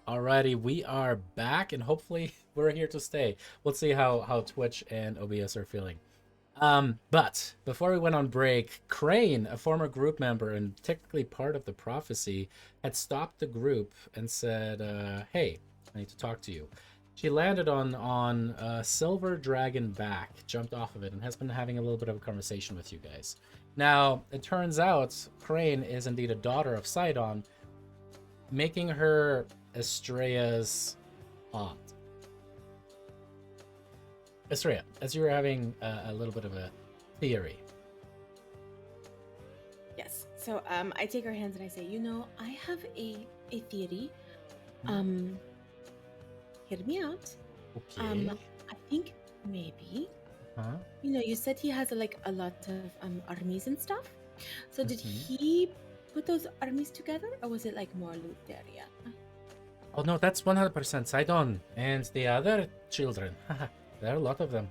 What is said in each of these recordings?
Alrighty, we are back, and hopefully we're here to stay. We'll see how Twitch and OBS are feeling. But before we went on break, Crane, a former group member and technically part of the prophecy, had stopped the group and said, "Hey, I need to talk to you." She landed on a silver dragon back, jumped off of it, and has been having a little bit of a conversation with you guys. Now, it turns out Crane is indeed a daughter of Sidon, making her Estrella's aunt. Estrella, as you were having a little bit of a theory. Yes. So I take her hands and I say, I have a theory. Hear me out. Okay. I think maybe, Huh? you said he has like a lot of armies and stuff. So did Mhm. he put those armies together, or was it like more Luteria? Oh no, that's 100% Sidon and the other children. There are a lot of them.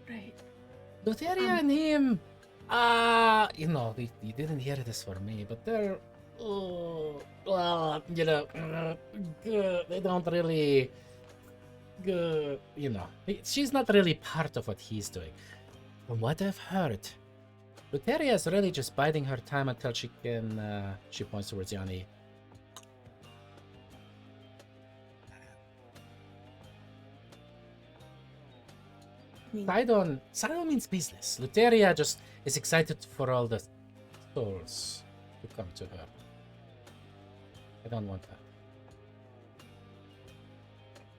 Right. Luteria Um. and him, you didn't hear this from me, but they're, they don't really, she's not really part of what he's doing. From what I've heard, Luteria is really just biding her time until she can, she points towards Yanni. Sidon means business. Luteria just is excited for all the souls to come to her. I don't want that.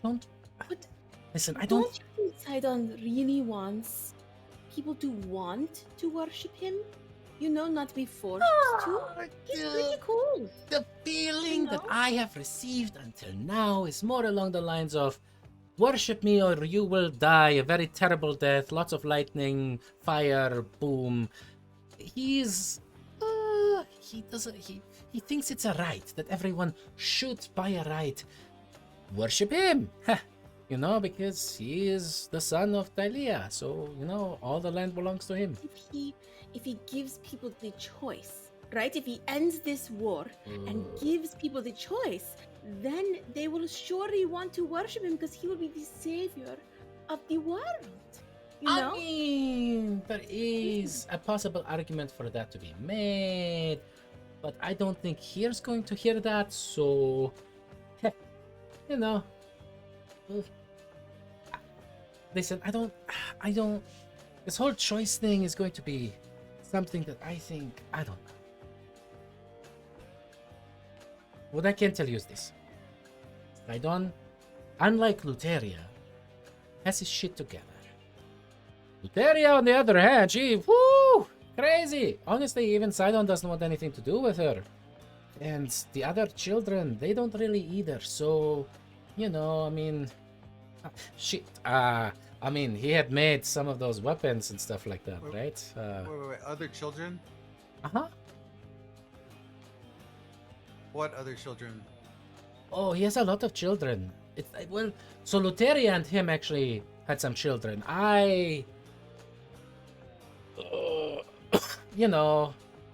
Don't. But Listen, I don't. don't you think Sidon really wants people to want to worship him? Not be forced to. He's pretty cool. The feeling that I have received until now is more along the lines of, worship me or you will die a very terrible death, lots of lightning, fire, boom. He's he doesn't he thinks it's a right that everyone should by a right worship him. Because he is the son of Thylea, so all the land belongs to him. If he gives people the choice, right? If he ends this war and gives people the choice, then they will surely want to worship him because he will be the savior of the world. I mean, there is a possible argument for that to be made, but I don't think he's going to hear that, so you know. Listen, I don't. This whole choice thing is going to be something that I think, I don't know. What I can tell you is this. Sidon, unlike Luteria, has his shit together. Luteria, on the other hand, she, crazy. Honestly, even Sidon doesn't want anything to do with her. And the other children, they don't really either. So, I mean, shit. I mean, he had made some of those weapons and stuff like that, right? Wait. Other children? Uh-huh. What other children? Oh, he has a lot of children. So Luteria and him actually had some children.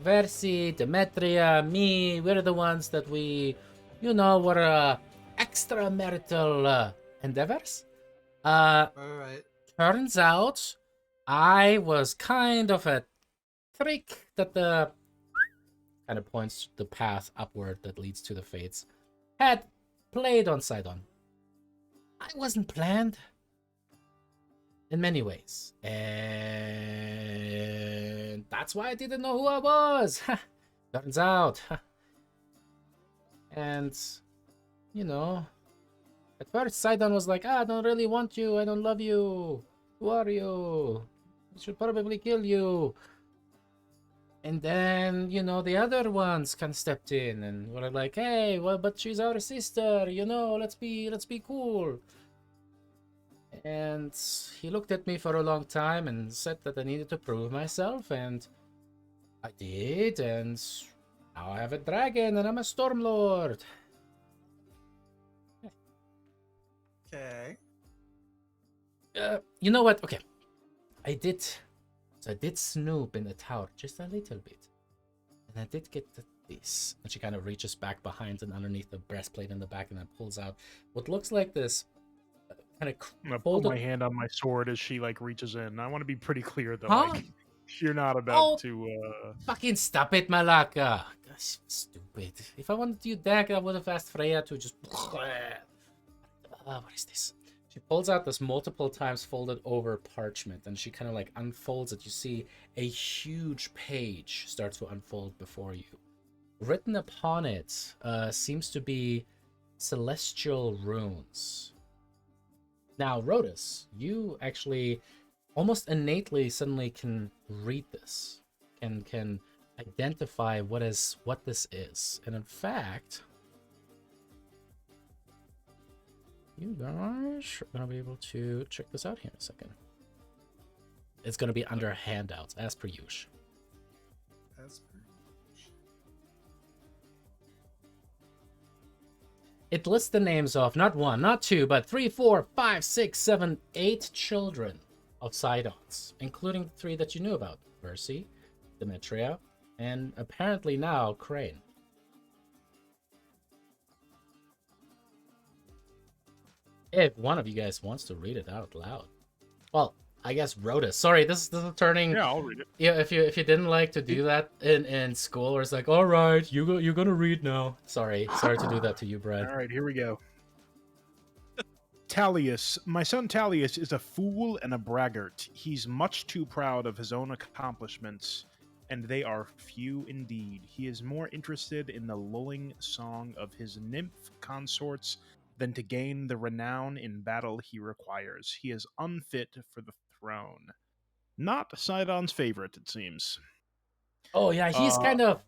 Versi, Demetria, me, we're the ones that were extramarital endeavors. Alright. Turns out I was kind of a trick that the kind of points the path upward that leads to the fates had played on Sidon. I wasn't planned in many ways, and that's why I didn't know who I was. Turns out. And at first Sidon was like, I don't really want you, I don't love you, who are you, I should probably kill you. And then, the other ones kind of stepped in and were like, hey, well, but she's our sister, let's be cool. And he looked at me for a long time and said that I needed to prove myself, and I did, and now I have a dragon and I'm a Stormlord. Okay. You know what? Okay. I did snoop in the tower just a little bit. And I did get this. And she kind of reaches back behind and underneath the breastplate in the back and then pulls out what looks like this kind I'm gonna of put folded. my hand on my sword as she like reaches in. I want to be pretty clear that Huh? like you're not about Oh, to. fucking stop it, Malaka. Gosh, stupid. If I wanted you deck, I would have asked Freya to just. What is this? She pulls out this multiple times folded over parchment and she kind of like unfolds it. You see a huge page starts to unfold before you. Written upon it seems to be celestial runes. Now, Rhodas, you actually almost innately suddenly can read this, can identify what this is, and in fact, you guys are gonna be able to check this out here in a second. It's gonna be under handouts, as per usual. As per usual. It lists the names of not one, not two, but 3, 4, 5, 6, 7, 8 children of Sidons, including the 3 that you knew about: Mercy, Demetria, and apparently now Crane. If one of you guys wants to read it out loud. Well, I guess Rhoda. Sorry, this is turning. Yeah, I'll read it. Yeah, if you didn't like to do that in school, where it's like, all right, you're gonna read now. Sorry to do that to you, Brad. All right, here we go. Tallius. My son Tallius is a fool and a braggart. He's much too proud of his own accomplishments, and they are few indeed. He is more interested in the lulling song of his nymph consorts than to gain the renown in battle he requires. He is unfit for the throne. Not Sidon's favorite, it seems. Oh yeah, he's kind of,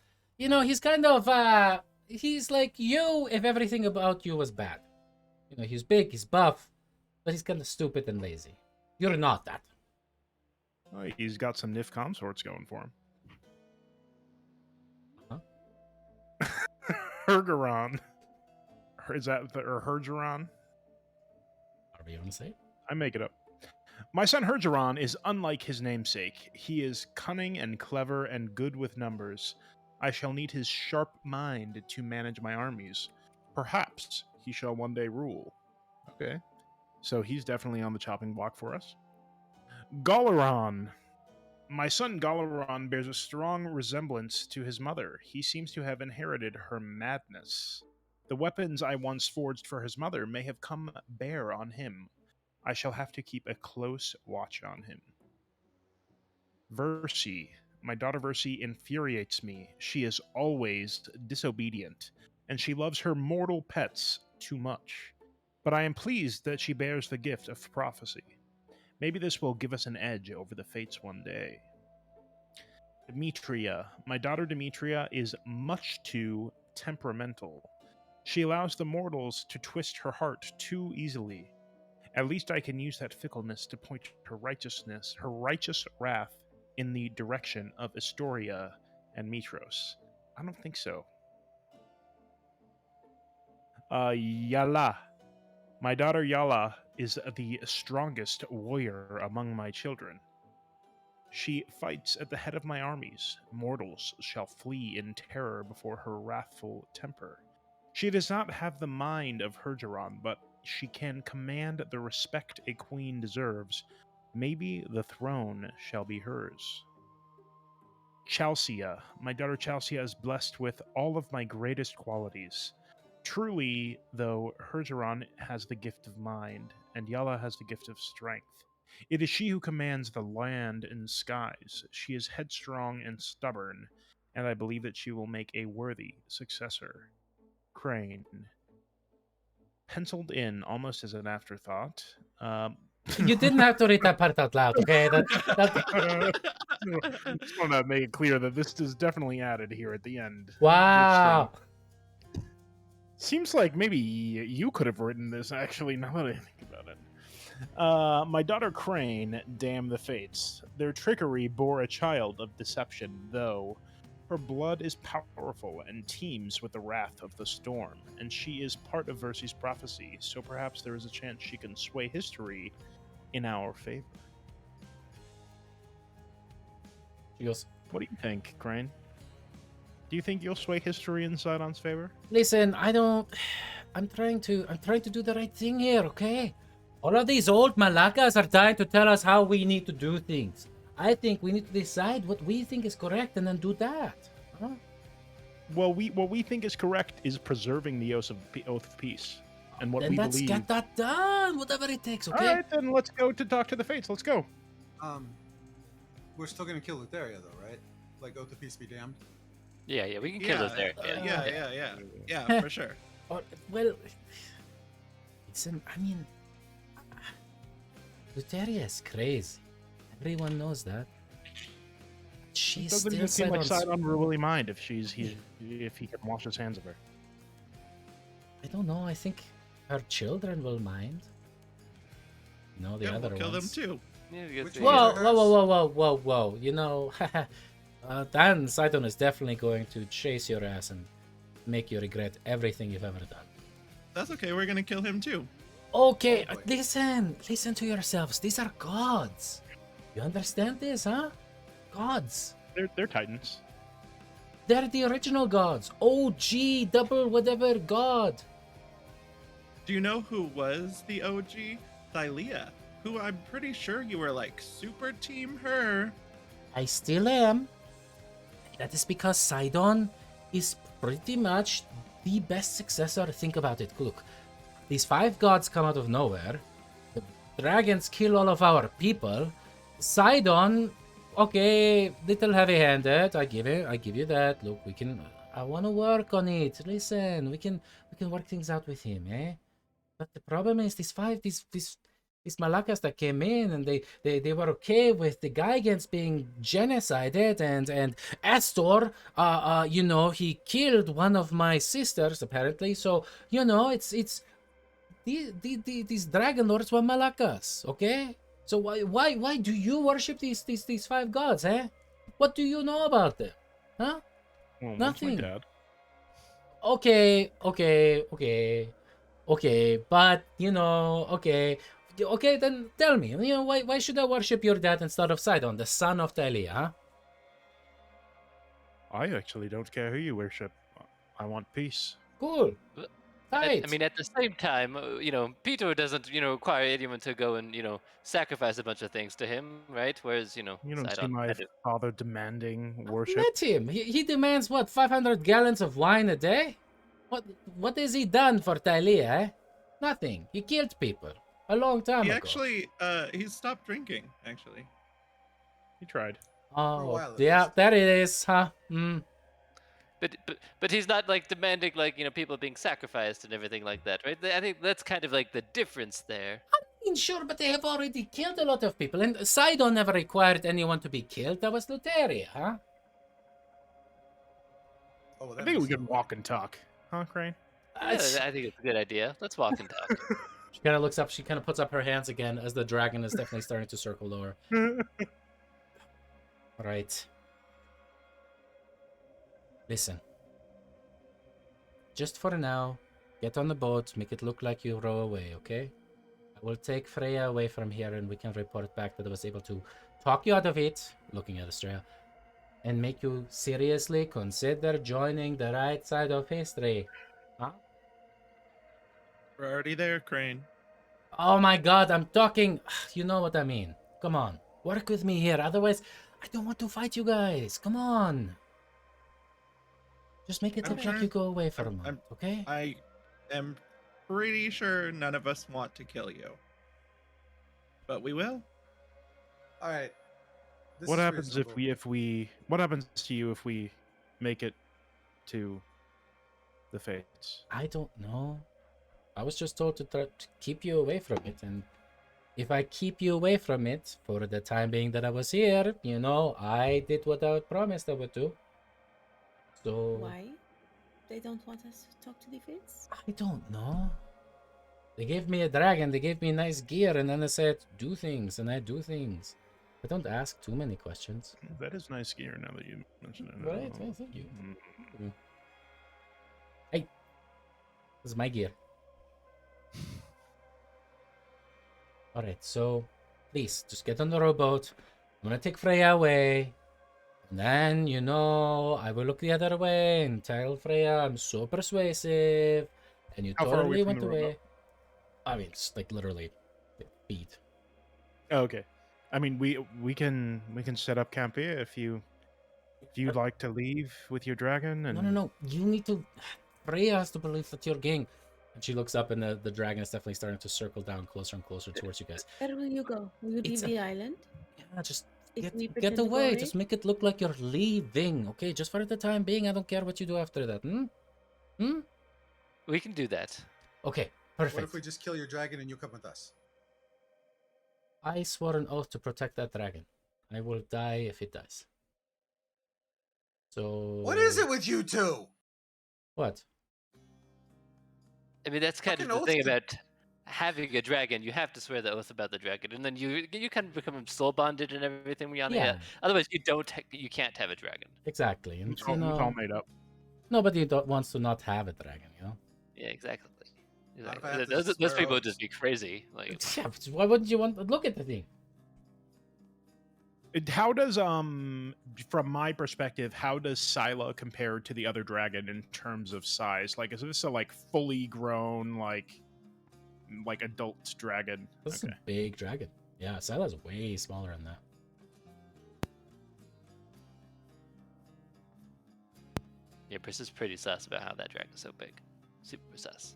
he's like you if everything about you was bad. He's big, he's buff, but he's kind of stupid and lazy. You're not that. Oh, he's got some nymph consorts going for him. Huh? Hergeron. Is that or Hergeron? Whatever you want to say. I make it up. My son Hergeron is unlike his namesake. He is cunning and clever and good with numbers. I shall need his sharp mind to manage my armies. Perhaps he shall one day rule. Okay. So he's definitely on the chopping block for us. Galaron. My son Galaron bears a strong resemblance to his mother. He seems to have inherited her madness. The weapons I once forged for his mother may have come bare on him. I shall have to keep a close watch on him. Versi. My daughter Versi infuriates me. She is always disobedient, and she loves her mortal pets too much. But I am pleased that she bears the gift of prophecy. Maybe this will give us an edge over the fates one day. Demetria. My daughter Demetria is much too temperamental. She allows the mortals to twist her heart too easily. At least I can use that fickleness to point her righteous wrath, in the direction of Astoria and Mitros. I don't think so. Yala. My daughter Yala is the strongest warrior among my children. She fights at the head of my armies. Mortals shall flee in terror before her wrathful temper. She does not have the mind of Hergeron, but she can command the respect a queen deserves. Maybe the throne shall be hers. Chalcia. My daughter Chalcia is blessed with all of my greatest qualities. Truly, though, Hergeron has the gift of mind, and Yala has the gift of strength. It is she who commands the land and skies. She is headstrong and stubborn, and I believe that she will make a worthy successor. Crane. Penciled in almost as an afterthought. You didn't have to read that part out loud, okay? I just want to make it clear that this is definitely added here at the end. Wow. Seems like maybe you could have written this, actually, now that I think about it. My daughter Crane, damn the fates. Their trickery bore a child of deception, though her blood is powerful and teems with the wrath of the storm, and she is part of Versi's prophecy, so perhaps there is a chance she can sway history in our favor. She goes, What do you think, Crane? Do you think you'll sway history in Sidon's favor? Listen, I don't. I'm trying to do the right thing here, okay? All of these old malakas are trying to tell us how we need to do things. I think we need to decide what we think is correct and then do that. Huh? Well, what we think is correct is preserving the oath of peace, and what Then we let's believe. get that done, whatever it takes, okay? All right, then let's go to talk to the fates. Let's go. We're still gonna kill Lutheria though, right? Like oath of peace be damned. Yeah, we can kill it there. Yeah, for sure. Well, listen, I mean, Luteria is crazy. Everyone knows that. She's Doesn't still even seem like Sidon's... Sidon will really mind if if he can wash his hands of her. I don't know. I think her children will mind. No, the Yeah, other we'll kill them ones. too. Yeah, we got Which the- one? Whoa. You know, Dan Sidon is definitely going to chase your ass and make you regret everything you've ever done. That's okay. We're gonna kill him too. Okay, Oh, boy. listen to yourselves. These are gods. You understand this, huh? Gods. They're titans. They're the original gods. OG, double whatever god. Do you know who was the OG? Thylea, who I'm pretty sure you were like super team her. I still am. That is because Sidon is pretty much the best successor. Think about it. Look, these 5 gods come out of nowhere. The dragons kill all of our people. Sidon, okay, little heavy-handed. I give you that. Look, we can. I want to work on it. Listen, we can work things out with him, eh? But the problem is these Malakas that came in and they were okay with the Gigants being genocided and Astor, you know, he killed one of my sisters apparently. So you know, it's these Dragonlords were Malakas, okay? So why do you worship these 5 gods, eh? What do you know about them, huh? Well, Nothing. That's my dad. Okay, but you know, okay, then tell me, you know, why should I worship your dad instead of Sidon, the son of Thylea, huh? I actually don't care who you worship. I want peace. Cool. I mean, at the same time, you know, Peter doesn't, require anyone to go and, sacrifice a bunch of things to him, right? Whereas, You don't see Sidon my had to- father demanding worship. Met him. He demands what, 500 gallons of wine a day? What has he done for Thylea, eh? Nothing. He killed people a long time He ago. actually, he stopped drinking. Actually, He tried. For a Oh, while at yeah, least. there it is, huh? Hmm. But he's not like demanding like people being sacrificed and everything like that, right? I think that's kind of like the difference there. Sure, but they have already killed a lot of people, and Sidon never required anyone to be killed. That was Luteria, huh? Oh, well, I that think we makes can sense. walk and talk, huh, Crane? Yeah, I think it's a good idea. Let's walk and talk. She kind of looks up. She kind of puts up her hands again as the dragon is definitely starting to circle lower. All right. Listen. Just for now, get on the boat. Make it look like you row away, okay? I will take Freya away from here, and we can report back that I was able to talk you out of it. Looking at Estrella. And make you seriously consider joining the right side of history. Huh? we're already there, Crane. Oh my god, I'm talking. You know what I mean. Come on. Work with me here. Otherwise, I don't want to fight you guys. Come on. Just make it I'm look like sure- you go away for a I'm- moment, okay? I am pretty sure none of us want to kill you, but we will. All right. This What is happens reasonable. if we what happens to you if we make it to the fates? I don't know. I was just told to try to keep you away from it, and if I keep you away from it for the time being that I was here, you know, I did what I promised I would do. So Why? They don't want us to talk to the Fates? I don't know. They gave me a dragon, they gave me nice gear, and then they said, do things, and I do things. I don't ask too many questions. That is nice gear now that you mention it. Right, well, thank you. Hey, this is my gear. Alright, so please, just get on the rowboat. I'm gonna take Freya away. And then, I will look the other way and tell Freya I'm so persuasive. And you How far totally away from went the away. rowboat? I mean, it's like literally feet. Oh, okay. I mean, we can set up camp here if you'd like to leave with your dragon. And No. You need to. Freya has to believe that you're gang. And she looks up, and the dragon is definitely starting to circle down closer and closer towards you guys. Where will you go? Will you It's leave the island? Yeah, just If we get pretend to go away. away? Just make it look like you're leaving, okay? Just for the time being. I don't care what you do after that. We can do that. Okay, What perfect. if we just kill your dragon and you come with us? I swore an oath to protect that dragon. I will die if it dies. So. What is it with you two? What? I mean, that's kind of Fucking the thing oath to- about having a dragon. You have to swear the oath about the dragon, and then you kind of become soul bonded and everything. Yeah, Otherwise, you can't have a dragon. exactly. And it's all made up. nobody wants to not have a dragon, Yeah, exactly. Not if I have to Those swear people would oaths. just be crazy. Like, Yeah, but why wouldn't you want to look at the thing? How does from my perspective, how does Scylla compare to the other dragon in terms of size? Like, is this a fully grown like adult dragon? This is a big dragon. Yeah, Sila's way smaller than that. yeah, Pris is pretty sus about how that dragon's so big. Super sus.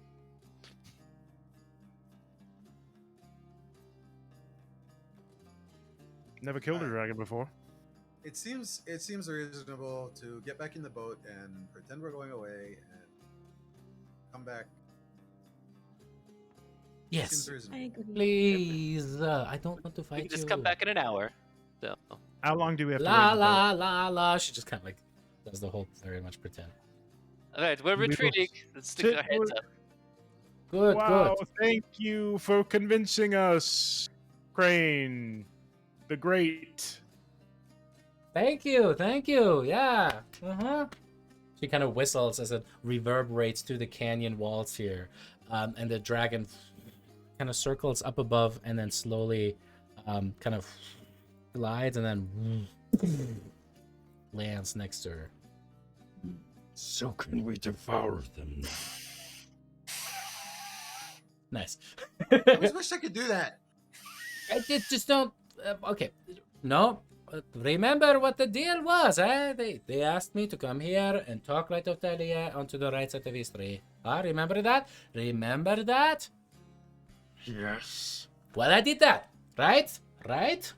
Never killed a dragon before. It seems reasonable to get back in the boat and pretend we're going away and come back. Yes. Seems reasonable. I agree. Please, I don't want to We fight can just you. come back in an hour. So, How long do we have to La wait? la la la. She just kind of does the whole very much pretend. all right, we're We will retreating. Let's stick sit our heads up. Good, Wow, good. thank you for convincing us, Crane the Great. Thank you. Yeah. She kind of whistles as it reverberates through the canyon walls here, and the dragon kind of circles up above and then slowly, kind of glides and then lands next to her. So can we devour them now? Nice. I always wish I could do that. Just don't. Okay, no. Remember what the deal was, eh? They asked me to come here and talk right of Thylea onto the right side of history. Remember that? Remember that? Yes. Well, I did that, right? Right?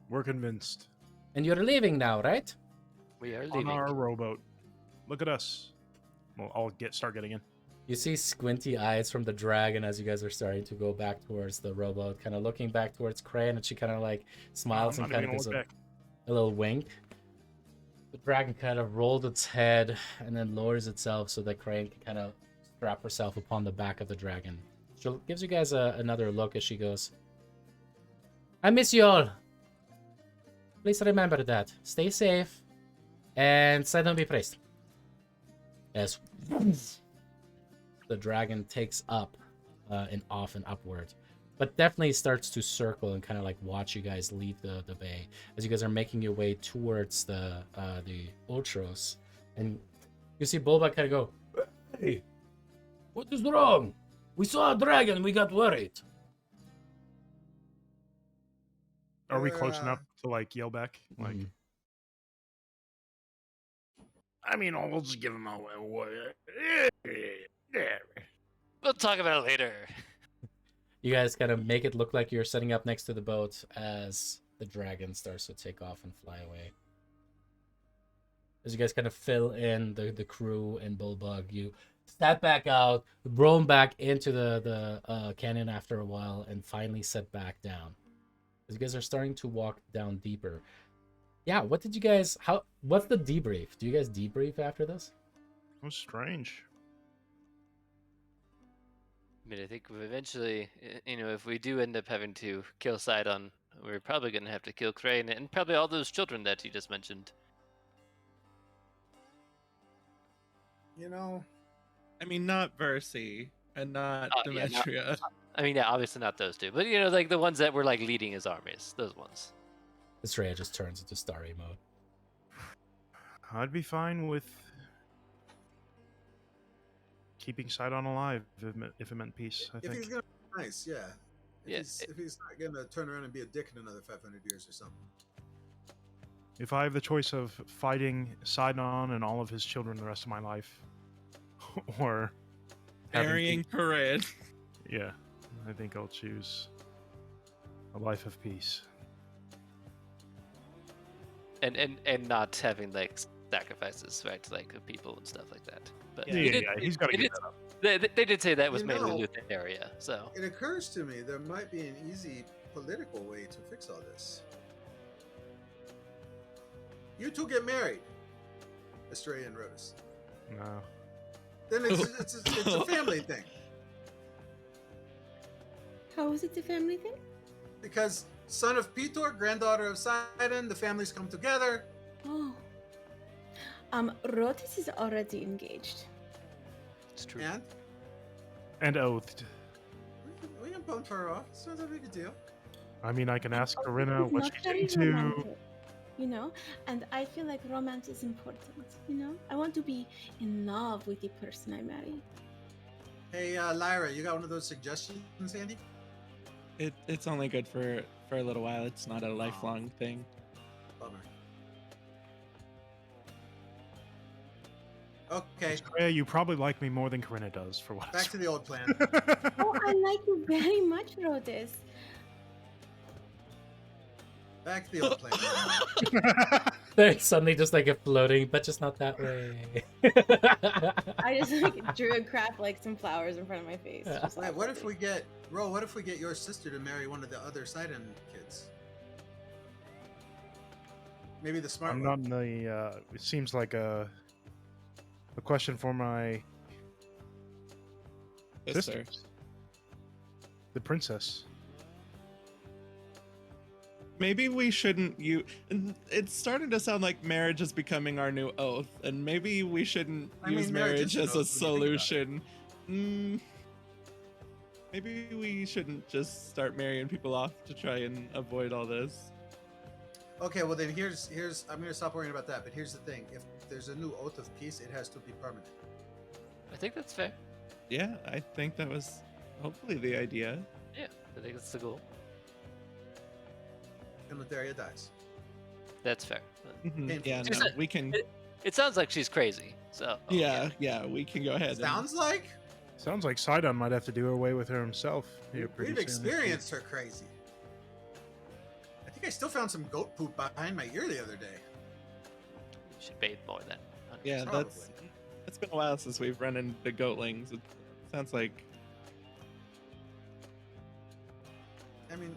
We're convinced. And you're leaving now, right? We are On leaving. our rowboat. Look at us. Well, I'll start getting in. You see squinty eyes from the dragon as you guys are starting to go back towards the rowboat, kind of looking back towards Crane, and she kind of smiles I'm and not kind of even gives gonna look back. a little wink. The dragon kind of rolled its head and then lowers itself so that Crane can kind of strap herself upon the back of the dragon. She gives you guys another look as she goes, I miss you all. Please remember that. Stay safe. And say don't be praised. As the dragon takes up and off and upward. But definitely starts to circle and kind of watch you guys leave the bay as you guys are making your way towards the Ultros. And you see Bulba kind of go, hey, what is wrong? We saw a dragon, we got worried. Are we close enough to yell back? Mhm. I mean, I'll just give him a We'll talk about it later. You guys kind of make it look like you're setting up next to the boat as the dragon starts to take off and fly away. As you guys kind of fill in the crew and Bullbug, you step back out, roam back into the canyon after a while, and finally set back down. As you guys are starting to walk down deeper. Yeah, what did you guys... What's the debrief? Do you guys debrief after this? That was strange. I mean, I think eventually, if we do end up having to kill Sidon, we're probably going to have to kill Crane and probably all those children that you just mentioned. I mean, not Versi and not Oh, yeah, not- Demetria. I mean, yeah, obviously not those two, but the ones that were leading his armies, those ones. Estrella just turns into starry mode. I'd be fine with keeping Sidon alive if it meant peace. I If think. he's gonna be nice, yeah. Yeah, If he's not gonna turn around and be a dick in another 500 years or something. If I have the choice of fighting Sidon and all of his children the rest of my life, or having Marrying peace- Corinne. yeah, I think I'll choose a life of peace. and not having like sacrifices, right, to like people and stuff like that. But Yeah, he did- he's got to they give did- that up. They did say that was You mainly know- Lutheran area, so It occurs to me there might be an easy political way to fix all this. You two get married, Estrella and Rhodes. No. Then it's a family thing. How is it a family thing? Because son of Petor, granddaughter of Sidon, the families come together. Oh. Rotis is already engaged. it's true. And And oathed. we can bump her off. It's not that big a deal. I mean, I can ask Also, Corinna he's what not she's very into. romantic, you know? And I feel like romance is important, you know? I want to be in love with the person I marry. Hey, Lyra, you got one of those suggestions, Andy? It's only good for a little while. It's not a lifelong thing. Bummer. Okay, Yeah, you probably like me more than Corinna does, for what back it's to the old plan. Oh, I like you very much, Rotis. Back to the old plan. There's suddenly just like a floating, but just not that way. I just like drew a craft like some flowers in front of my face. Yeah. just Wait, like what if we get what if we get your sister to marry one of the other Sidon kids? Maybe the smart I'm one. not in the. It seems like a question for my Sister. sisters. The princess. Maybe we shouldn't it's starting to sound like marriage is becoming our new oath, and maybe we shouldn't I mean, use marriage is marriage an as a oath when you think solution. Maybe we shouldn't just start marrying people off to try and avoid all this. Okay, well then here's I'm gonna stop worrying about that. But here's the thing: if there's a new oath of peace, it has to be permanent. I think that's fair. Yeah, I think that was hopefully the idea. Yeah, I think that's the goal. And Letheria dies. That's fair. Mhm. Yeah, She's no, a- we can. It sounds like she's crazy, so Yeah, we can go ahead. Sounds like Sounds like Sidon might have to do away with her himself. Here pretty we've soon. experienced her crazy. I think I still found some goat poop behind my ear the other day. you should bathe more then. Yeah, Probably. it's been a while since we've run into goatlings. It sounds like I mean,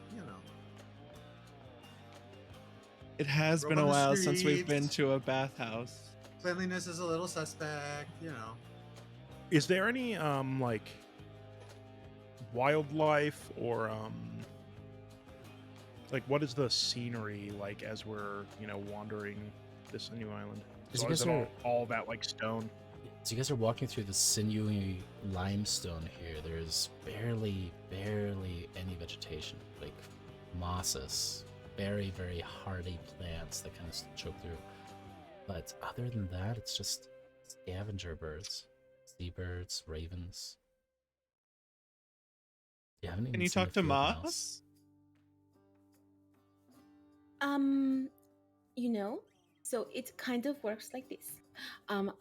it has Roam been a on the while since we've been streets. to a bathhouse. cleanliness is a little suspect. Is there any like wildlife or like what is the scenery like as we're wandering this new island? As So you is guys it are- all that like stone? So you guys are walking through the sinewy limestone here. There's barely any vegetation, like mosses, very, very hardy plants that kind of choke through. But other than that, it's just scavenger birds, seabirds, ravens. You haven't even Can you seen a talk to field mouse. Moss? So it kind of works like this.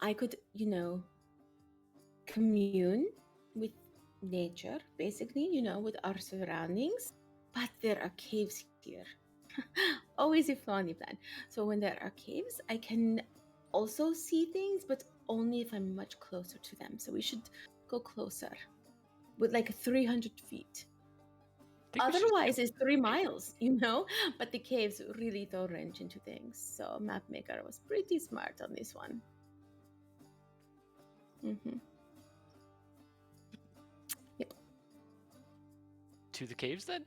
I could, commune with nature, basically, with our surroundings, but there are caves here. Always a funny plan. So when there are caves, I can also see things, but only if I'm much closer to them. So we should go closer with like 300 feet. think we should Otherwise, it's 3 miles, But the caves really throw wrench into things. So Mapmaker was pretty smart on this one. Mm-hmm. to the caves then?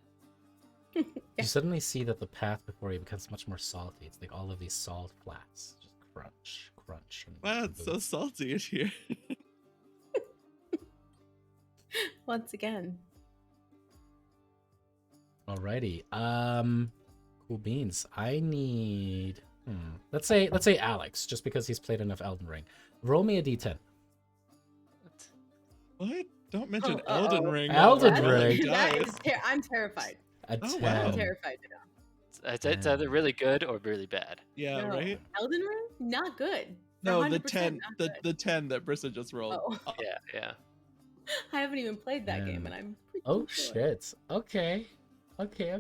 Yeah. You suddenly see that the path before you becomes much more salty. It's like all of these salt flats, just crunch, crunch. And Wow, it's so salty in here. Once again. Alrighty. Cool beans. I need Let's say Alex, just because he's played enough Elden Ring. Roll me a d10. What? Don't mention Oh, Elden uh-oh. Ring. Elden while we're rolling Ring? That dice. is I'm terrified. A Oh, 10. wow. I'm terrified to know. It's either really good or really bad. Yeah, No. right? Elden Ring? Not good. No, the 100% 10 not the, good. the 10 that Brissa just rolled. Oh. Yeah. I haven't even played that game, and I'm pretty Oh sure. shit. Okay. Okay.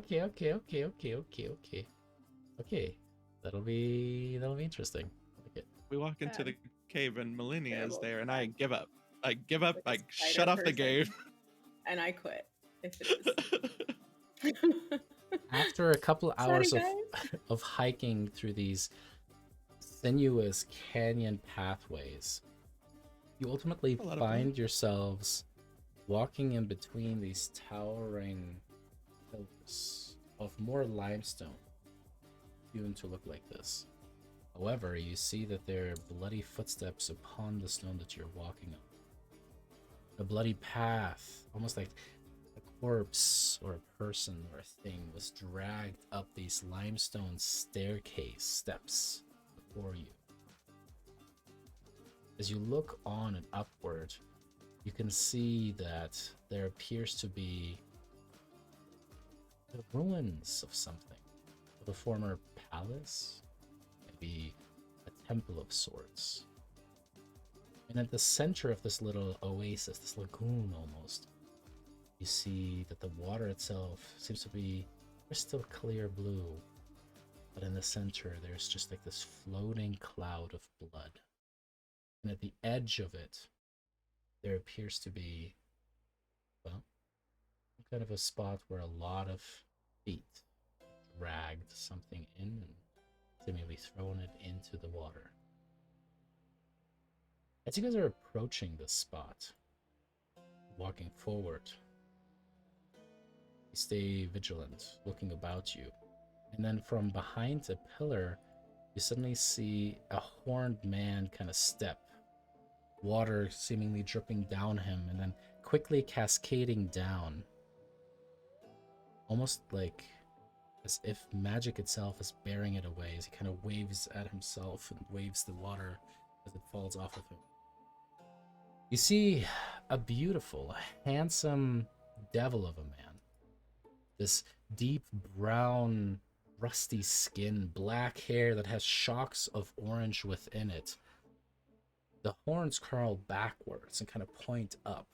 That'll be interesting. Okay. We walk into Yeah. the cave and Melania is Terrible. there, and I give up. I give up. Like a I shut spider off the person. game. And I quit. If it is. After a couple Sorry, hours guys. of hiking through these sinuous canyon pathways, you ultimately A lot of fun. find yourselves walking in between these towering pillars of more limestone hewn to look like this. However, you see that there are bloody footsteps upon the stone that you're walking on. A bloody path, almost like a corpse or a person or a thing, was dragged up these limestone staircase steps before you. As you look on and upward, you can see that there appears to be the ruins of something, of a former palace, maybe a temple of sorts. And at the center of this little oasis, this lagoon almost, you see that the water itself seems to be crystal clear blue, but in the center there's just like this floating cloud of blood. And at the edge of it, there appears to be, well, kind of a spot where a lot of feet dragged something in and seemingly thrown it into the water. As you guys are approaching this spot, walking forward, you stay vigilant, looking about you. And then from behind a pillar, you suddenly see a horned man kind of step, water seemingly dripping down him and then quickly cascading down, almost like as if magic itself is bearing it away, as he kind of waves at himself and waves the water as it falls off of him. You see a beautiful, handsome devil of a man. This deep brown, rusty skin, black hair that has shocks of orange within it. The horns curl backwards and kind of point up.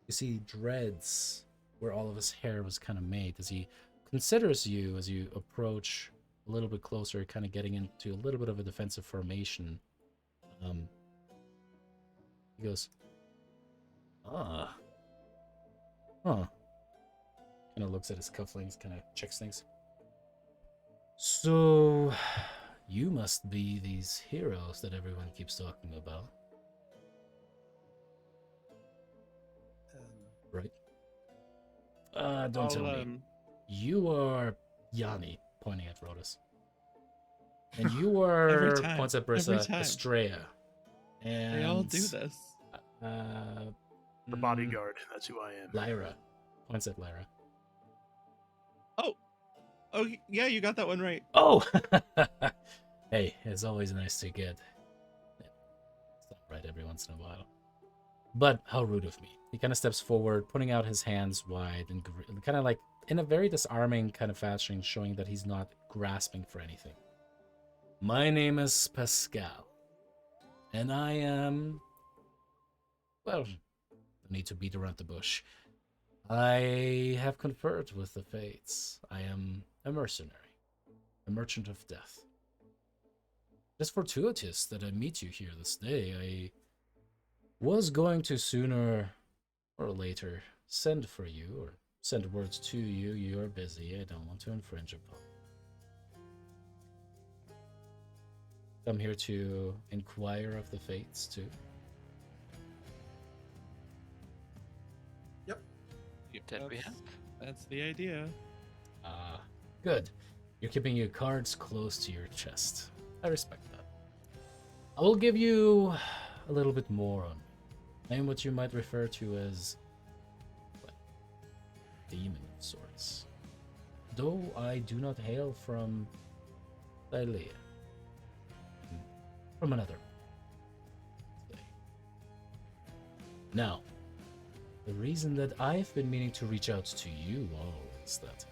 You see dreads where all of his hair was kind of made. As he considers you, as you approach a little bit closer, kind of getting into a little bit of a defensive formation, he goes, huh. Kind of looks at his cufflinks, kind of checks things. So, you must be these heroes that everyone keeps talking about. Right? Don't tell me. You are Yanni, pointing at Rhodas. And you are, Every time, points at every Brissa, time. Estrella. And They all do this. The bodyguard. That's who I am. Lyra. Points at Lyra. Oh, yeah, you got that one right. Oh! Hey, it's always nice to get stuff right every once in a while. But how rude of me. He kind of steps forward, putting out his hands wide and kind of like in a very disarming kind of fashion, showing that he's not grasping for anything. My name is Pascal, and I am, well, no need to beat around the bush. I have conferred with the fates. I am a mercenary, a merchant of death. It's fortuitous that I meet you here this day. I was going to sooner or later send for you, or send words to you. You're busy. I don't want to infringe upon. I'm here to inquire of the fates, too. That we have. That's the idea. Good. You're keeping your cards close to your chest. I respect that. I will give you a little bit more on me. I am what you might refer to as, well, demon of sorts. Though I do not hail from Thylea. from another. Now, the reason that I've been meaning to reach out to you all is that,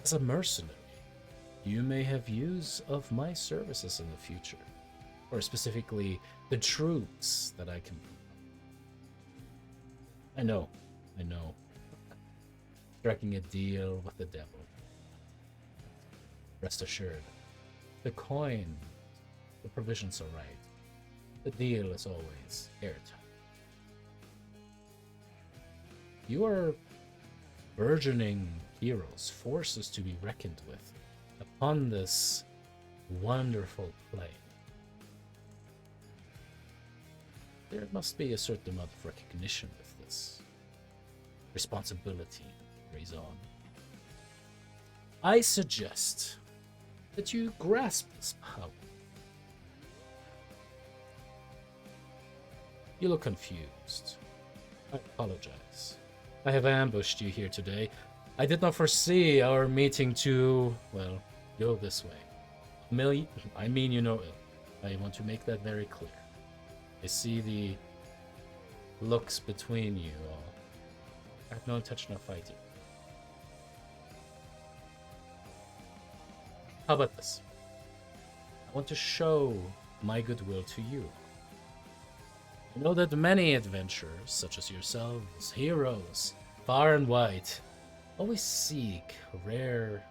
as a mercenary, you may have use of my services in the future, or specifically the truths that I can. I know. Striking a deal with the devil. Rest assured, the coin, the provisions are right. The deal is always airtight. You are burgeoning heroes, forces to be reckoned with upon this wonderful plane. There must be a certain amount of recognition with this. Responsibility, raison. I suggest that you grasp this power. You look confused. I apologize. I have ambushed you here today. I did not foresee our meeting to, well, go this way. I mean you no ill. I want to make that very clear. I see the looks between you all. I have no intention of fighting. How about this? I want to show my goodwill to you. I know that many adventurers, such as yourselves, heroes, far and wide, always seek rare